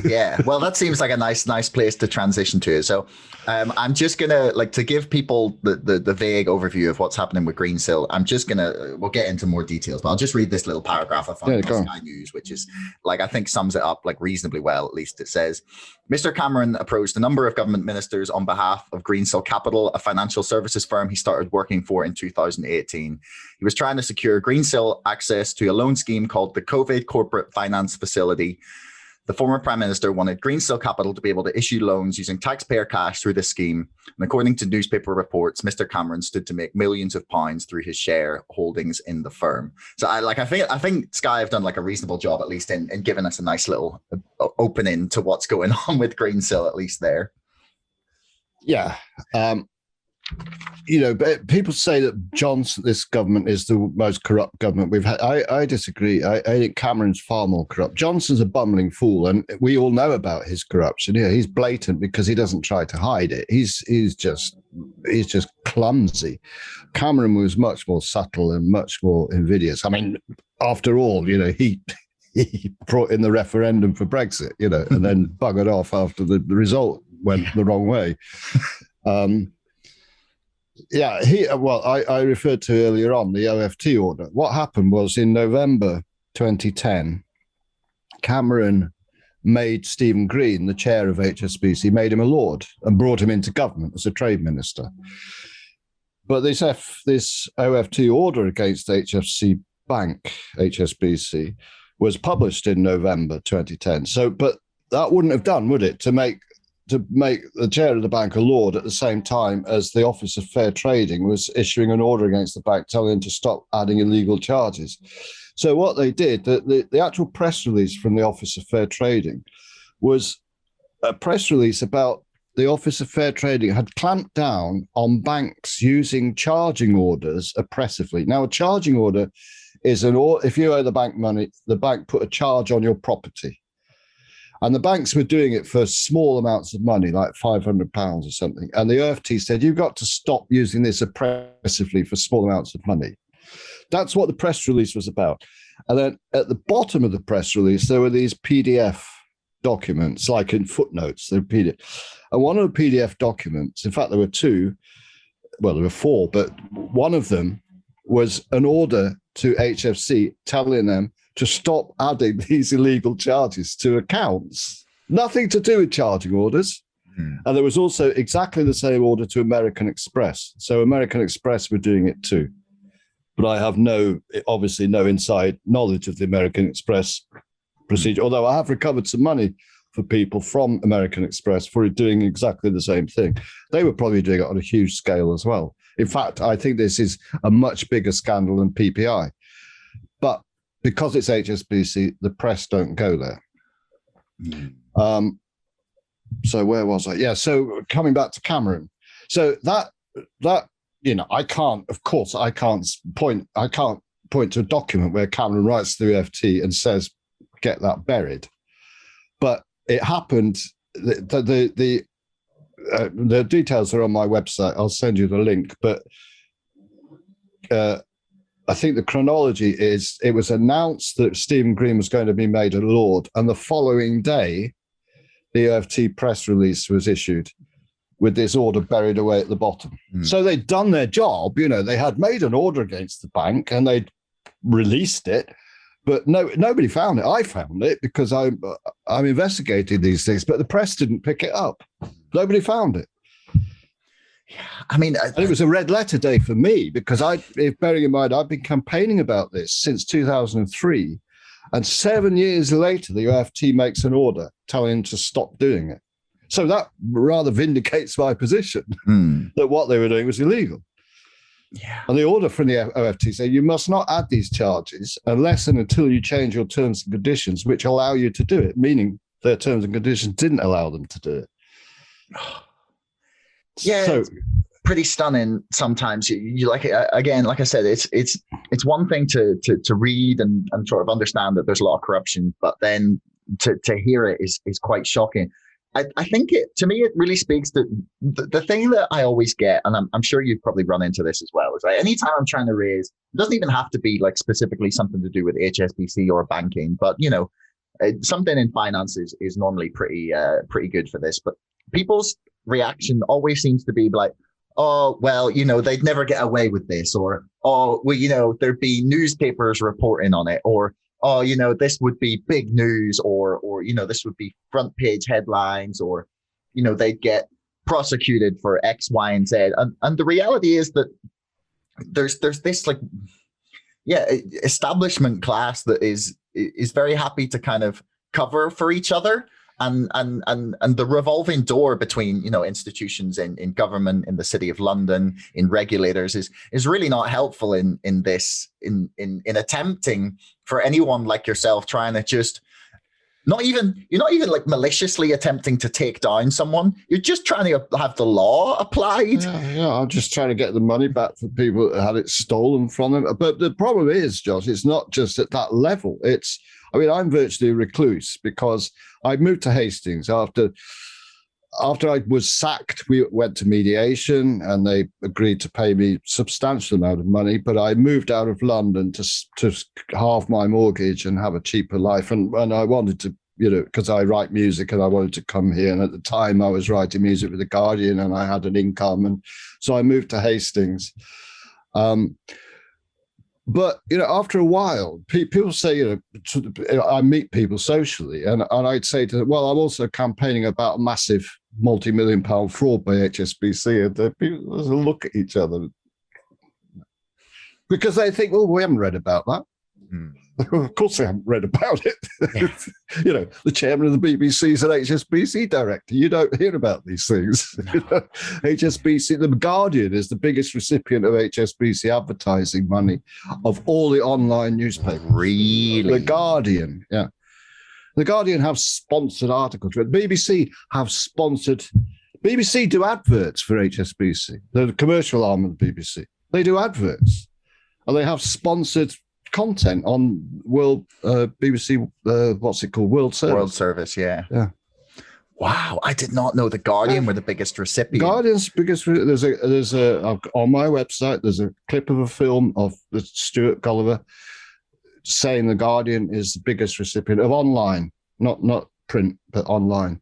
Yeah, well, that seems like a nice place to transition to. So, I'm just gonna like to give people the vague overview of what's happening with Greensill. We'll get into more details, but I'll just read this little paragraph I Yeah, found on go on. Sky News, which is like I think sums it up like reasonably well. At least it says, Mr. Cameron approached a number of government ministers on behalf of Greensill Capital, a financial services firm he started working for in 2018. He was trying to secure Greensill access to a loan scheme called the COVID Corporate Finance Facility. The former Prime Minister wanted Greensill Capital to be able to issue loans using taxpayer cash through this scheme. And according to newspaper reports, Mr. Cameron stood to make millions of pounds through his share holdings in the firm. So I think Sky have done like a reasonable job, at least in giving us a nice little opening to what's going on with Greensill, at least there. Yeah. But people say that this government is the most corrupt government we've had. I disagree. I think Cameron's far more corrupt. Johnson's a bumbling fool, and we all know about his corruption. Yeah, he's blatant because he doesn't try to hide it. He's just clumsy. Cameron was much more subtle and much more invidious. I mean, after all, he brought in the referendum for Brexit, and then buggered off after the result went the wrong way. Yeah, I referred to earlier on the OFT order. What happened was in November 2010, Cameron made Stephen Green, the chair of HSBC, made him a lord and brought him into government as a trade minister. But this OFT order against HSBC, was published in November 2010. So, but that wouldn't have done, would it, to make the chair of the bank a lord at the same time as the Office of Fair Trading was issuing an order against the bank telling them to stop adding illegal charges. So what they did, the actual press release from the Office of Fair Trading was a press release about the Office of Fair Trading had clamped down on banks using charging orders oppressively. Now, a charging order is if you owe the bank money, the bank put a charge on your property. And the banks were doing it for small amounts of money, like £500 or something. And the OFT said, you've got to stop using this oppressively for small amounts of money. That's what the press release was about. And then at the bottom of the press release, there were these PDF documents, like in footnotes. They're PDF. And one of the PDF documents, in fact, there were two, well, there were four, but one of them was an order to HFC telling them to stop adding these illegal charges to accounts. Nothing to do with charging orders. And there was also exactly the same order to American Express. So American Express were doing it too. But I have obviously no inside knowledge of the American Express procedure, although I have recovered some money for people from American Express for doing exactly the same thing. They were probably doing it on a huge scale as well. In fact, I think this is a much bigger scandal than PPI. But because it's HSBC, the press don't go there. So where was I? Yeah, so coming back to Cameron. So that I can't point to a document where Cameron writes to the FT and says, get that buried. But it happened. The details are on my website. I'll send you the link. But I think the chronology is it was announced that Stephen Green was going to be made a lord, and the following day, the OFT press release was issued with this order buried away at the bottom. So they'd done their job. They had made an order against the bank and they'd released it, but nobody found it. I found it because I'm investigating these things, but the press didn't pick it up. Nobody found it. I mean, it was a red letter day for me because bearing in mind, I've been campaigning about this since 2003. And 7 years later, the OFT makes an order telling him to stop doing it. So that rather vindicates my position that what they were doing was illegal. Yeah. And the order from the OFT said you must not add these charges unless and until you change your terms and conditions, which allow you to do it, meaning their terms and conditions didn't allow them to do it. Yeah, so, it's pretty stunning sometimes. You like again, like I said, it's one thing to read and sort of understand that there's a lot of corruption, but then to hear it is quite shocking. I think to me, it really speaks to the thing that I always get, and I'm sure you've probably run into this as well, is like anytime I'm trying to raise, it doesn't even have to be like specifically something to do with HSBC or banking, but something in finance is normally pretty good for this, but people's reaction always seems to be like, oh, well, they'd never get away with this, or, oh, well, there'd be newspapers reporting on it, or, oh, this would be big news, or, this would be front page headlines, or, they'd get prosecuted for X, Y, and Z. And the reality is that there's this establishment class that is very happy to kind of cover for each other. And the revolving door between institutions in government, in the City of London, in regulators is really not helpful in attempting for anyone like yourself trying to just you're not even like maliciously attempting to take down someone. You're just trying to have the law applied. Yeah, I'm just trying to get the money back for people that had it stolen from them. But the problem is, Josh, it's not just at that level. I'm virtually a recluse because I moved to Hastings after I was sacked. We went to mediation and they agreed to pay me a substantial amount of money, but I moved out of London to halve my mortgage and have a cheaper life. And I wanted to, because I write music and I wanted to come here. And at the time I was writing music with The Guardian and I had an income. And so I moved to Hastings. But, after a while, people say, I meet people socially and I'd say to them, well, I'm also campaigning about a massive multi-million-pound fraud by HSBC. And people look at each other because they think, well, we haven't read about that. Of course they haven't read about it. Yeah. The chairman of the BBC is an HSBC director. You don't hear about these things. No. HSBC, the Guardian is the biggest recipient of HSBC advertising money of all the online newspapers. Really? The Guardian, yeah. The Guardian have sponsored articles. BBC do adverts for HSBC. They're the commercial arm of the BBC. They do adverts. And they have sponsored content on BBC, what's it called? World Service. World Service, yeah. Yeah. Wow, I did not know the Guardian were the biggest recipient. Guardian's biggest. There's on my website. There's a clip of a film of Stuart Gulliver saying the Guardian is the biggest recipient of online, not print, but online.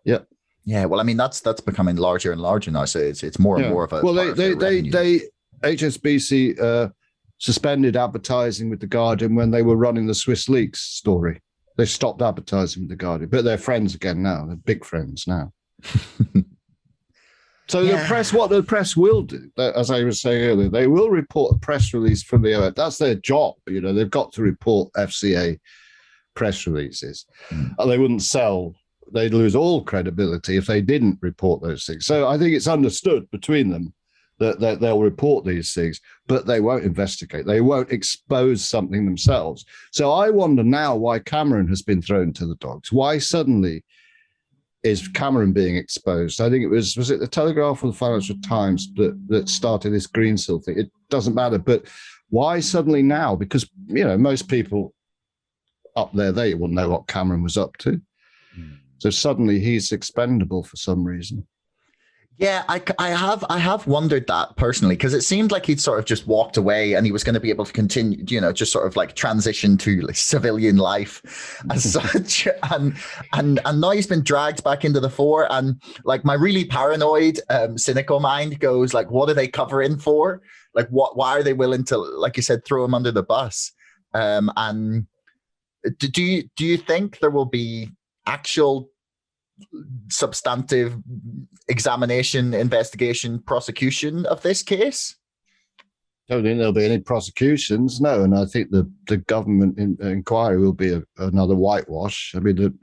Yep. Yeah. Well, I mean that's becoming larger and larger now. So it's more and more of a. Well, they HSBC suspended advertising with the Guardian when they were running the Swiss leaks story. They stopped advertising with the Guardian, but they're friends again now. They're big friends now. So the press, what the press will do, as I was saying earlier, they will report a press release from the OF. That's their job. They've got to report FCA press releases. And they wouldn't sell. They'd lose all credibility if they didn't report those things. So I think it's understood between them that they'll report these things, but they won't investigate. They won't expose something themselves. So I wonder now why Cameron has been thrown to the dogs. Why suddenly is Cameron being exposed? I think it was it the Telegraph or the Financial Times that started this Greensill thing? It doesn't matter, but why suddenly now? Because, most people up there, they will know what Cameron was up to. So suddenly he's expendable for some reason. Yeah, I have wondered that personally, because it seemed like he'd sort of just walked away and he was going to be able to continue, just sort of like transition to like civilian life as such. And now he's been dragged back into the fore. And like my really paranoid, cynical mind goes like, what are they covering for? Like, why are they willing to, like you said, throw him under the bus? And do you think there will be actual substantive examination, investigation, prosecution of this case? I don't think there'll be any prosecutions, no. And I think the government inquiry will be another whitewash. I mean,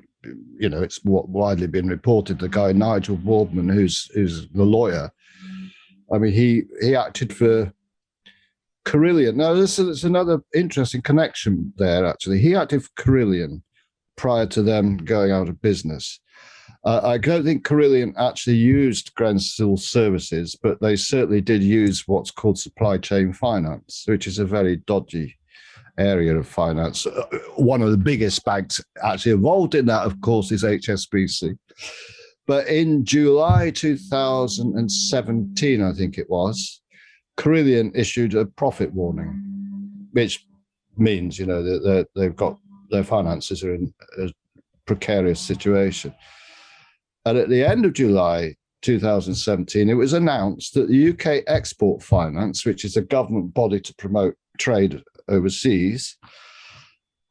it's widely been reported the guy Nigel Boardman, who's the lawyer. I mean, he acted for Carillion. Now, there's another interesting connection there. Actually, he acted for Carillion prior to them going out of business. I don't think Carillion actually used Greensill services, but they certainly did use what's called supply chain finance, which is a very dodgy area of finance. One of the biggest banks actually involved in that, of course, is HSBC. But in July 2017, I think it was, Carillion issued a profit warning, which means, that they've got their finances are in a precarious situation. And at the end of July 2017, it was announced that the UK Export Finance, which is a government body to promote trade overseas,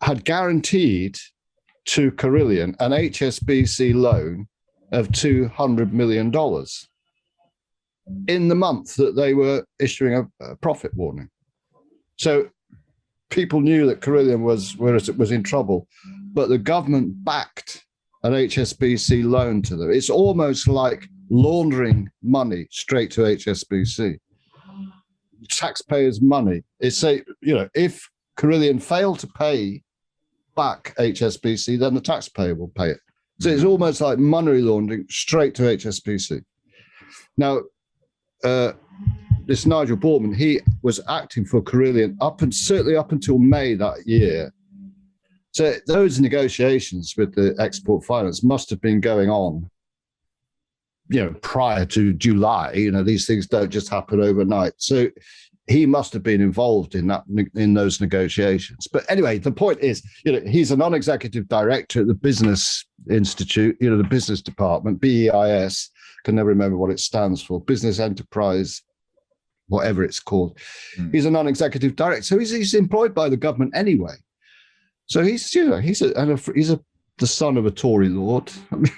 had guaranteed to Carillion an HSBC loan of $200 million in the month that they were issuing a profit warning. So people knew that Carillion was in trouble, but the government backed an HSBC loan to them. It's almost like laundering money straight to HSBC. Taxpayers' money. It's if Carillion failed to pay back HSBC, then the taxpayer will pay it. So it's almost like money laundering straight to HSBC. Now, this Nigel Boardman, he was acting for Carillion certainly up until May that year. So those negotiations with the Export Finance must have been going on, prior to July. These things don't just happen overnight. So he must have been involved in those negotiations. But anyway, the point is, he's a non-executive director at the Business Institute, the business department, BEIS, can never remember what it stands for, Business Enterprise, whatever it's called. He's a non-executive director, so he's employed by the government anyway. So he's the son of a Tory lord. I mean,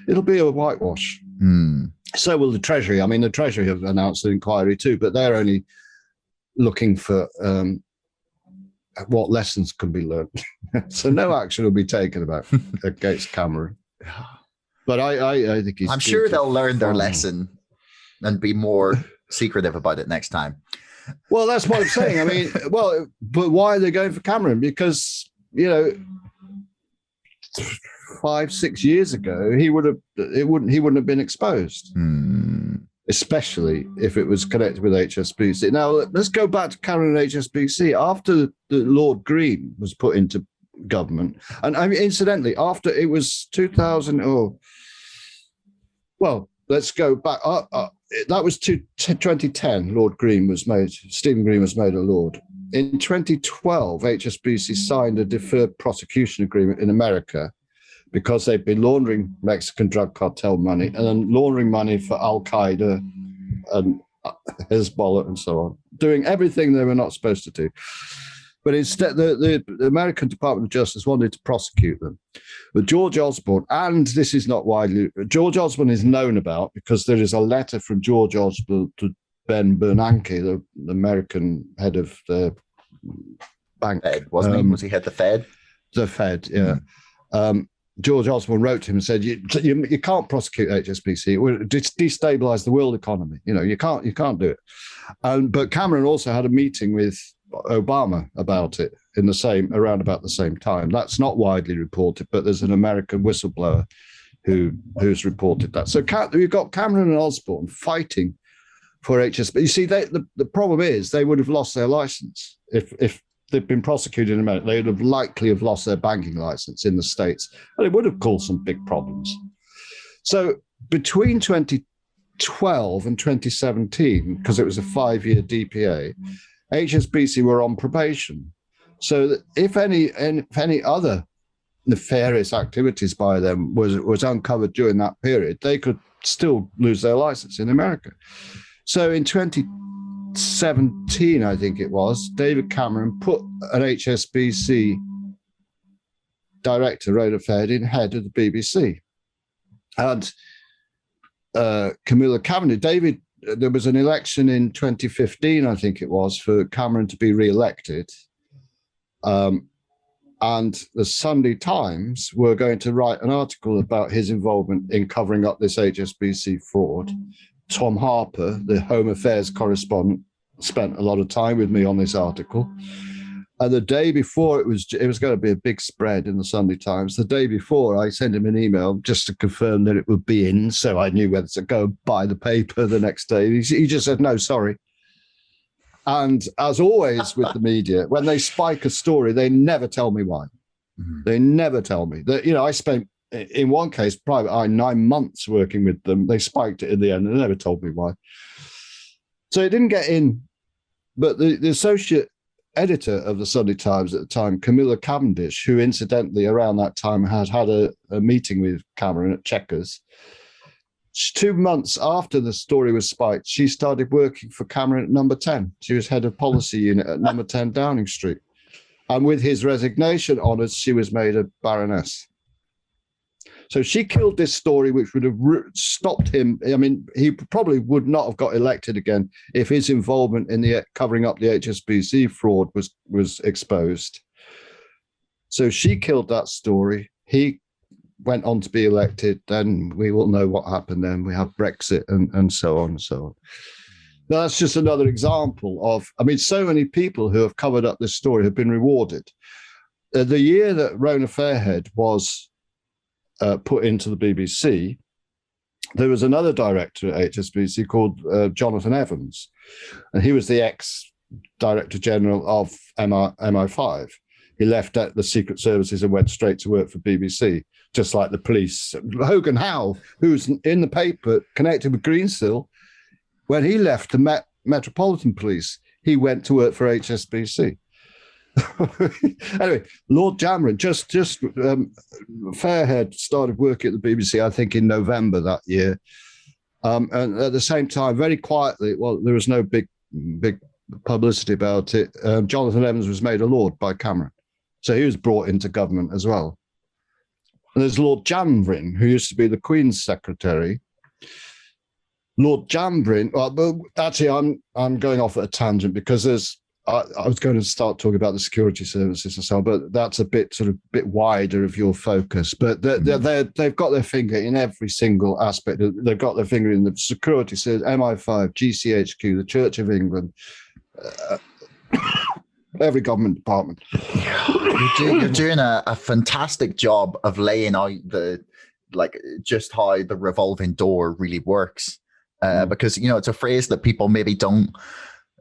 it'll be a whitewash. So will the Treasury. I mean, the Treasury have announced an inquiry too, but they're only looking for what lessons can be learned. So no action will be taken against Cameron. But I think I'm sure they'll learn their lesson and be more secretive about it next time. Well, that's what I'm saying. I mean, but why are they going for Cameron? Because 5-6 years ago, he wouldn't have been exposed, especially if it was connected with HSBC. Now, let's go back to Cameron and HSBC. After the Lord Green was put into government, and I mean, incidentally, after it was 2000, let's go back. That was 2010. Stephen Green was made a Lord. In 2012, HSBC signed a deferred prosecution agreement in America because they've been laundering Mexican drug cartel money and then laundering money for Al-Qaeda and Hezbollah and so on, doing everything they were not supposed to do. But instead, the American Department of Justice wanted to prosecute them. But George Osborne, and this is not widely, George Osborne is known about because there is a letter from George Osborne to Ben Bernanke, the American head of the bank. Fed, wasn't he? Was he head the Fed? The Fed, yeah. George Osborne wrote to him and said, you can't prosecute HSBC. It will destabilize the world economy. You can't do it. But Cameron also had a meeting with Obama about it around about the same time. That's not widely reported, but there's an American whistleblower who's reported that. So you've got Cameron and Osborne fighting for HSBC. You see, the problem is they would have lost their license if they'd been prosecuted in America. They would have likely lost their banking license in the States, and it would have caused some big problems. So between 2012 and 2017, because it was a 5-year DPA, HSBC were on probation. So that if any other nefarious activities by them was uncovered during that period, they could still lose their license in America. So in 2017, I think it was, David Cameron put an HSBC director, Rhoda Fairdean, head of the BBC. And Camilla Cavendish, there was an election in 2015, I think it was, for Cameron to be re-elected. And the Sunday Times were going to write an article about his involvement in covering up this HSBC fraud. Tom Harper, the Home Affairs correspondent, spent a lot of time with me on this article. And the day before it was going to be a big spread in the Sunday Times. The day before, I sent him an email just to confirm that it would be in, so I knew whether to go buy the paper the next day. He just said, no, sorry. And as always with the media, when they spike a story, they never tell me why. Mm-hmm. They never tell me. I spent, in one case, 9 months working with them. They spiked it in the end and they never told me why. So it didn't get in. But the associate editor of the Sunday Times at the time, Camilla Cavendish, who incidentally around that time had a meeting with Cameron at Chequers. 2 months after the story was spiked, she started working for Cameron at Number 10. She was head of policy unit at Number 10 Downing Street. And with his resignation honours, she was made a baroness. So she killed this story, which would have stopped him. I mean, he probably would not have got elected again if his involvement in the covering up the HSBC fraud was exposed. So she killed that story. He went on to be elected. Then we all know what happened. Then we have Brexit and so on and so on. Now, that's just another example of, I mean, so many people who have covered up this story have been rewarded. The year that Rona Fairhead was put into the BBC, there was another director at HSBC called Jonathan Evans, and he was the ex-director general of MI5. He left the secret services and went straight to work for BBC, just like the police. Hogan Howe, who's in the paper connected with Greensill, when he left the Metropolitan Police, he went to work for HSBC. Anyway, Lord Dameron, just Fairhead started working at the BBC, I think, in November that year. And at the same time, very quietly, well, there was no big publicity about it. Jonathan Evans was made a Lord by Cameron. So he was brought into government as well. And there's Lord Janvrin, who used to be the Queen's secretary. Lord Janvrin, well, actually, I'm going off at a tangent because I was going to start talking about the security services and so on, but that's a bit wider of your focus. But they've got their finger in every single aspect. They've got their finger in the security service, MI5, GCHQ, the Church of England, every government department. You're doing a fantastic job of laying out just how the revolving door really works. Because, it's a phrase that people maybe don't,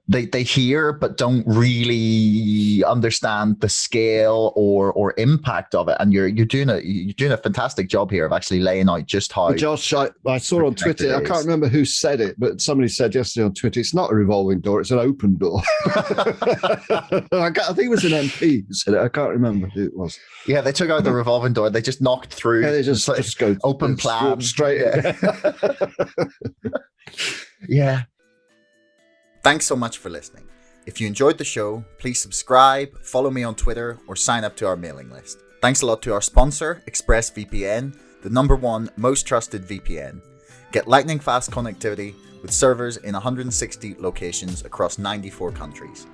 they hear, but don't really understand the scale or impact of it. And you're doing a fantastic job here of actually laying out just how. Josh, I saw on Twitter, I can't remember who said it, but somebody said yesterday on Twitter, it's not a revolving door, it's an open door. I think it was an MP who said it. I can't remember who it was. Yeah, they took out the revolving door. They just knocked through. Yeah, they just go open plan straight. Yeah. Thanks so much for listening. If you enjoyed the show, please subscribe, follow me on Twitter, or sign up to our mailing list. Thanks a lot to our sponsor, ExpressVPN, the #1 most trusted VPN. Get lightning fast connectivity with servers in 160 locations across 94 countries.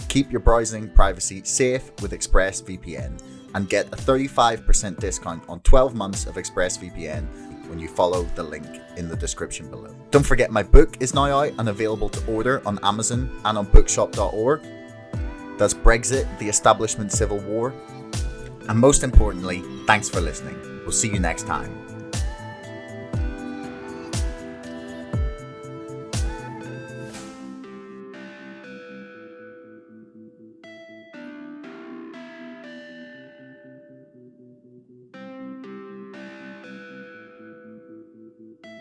Keep your browsing privacy safe with ExpressVPN and get a 35% discount on 12 months of ExpressVPN when you follow the link in the description below. Don't forget my book is now out and available to order on Amazon and on bookshop.org. That's Brexit, the Establishment Civil War. And most importantly, thanks for listening. We'll see you next time.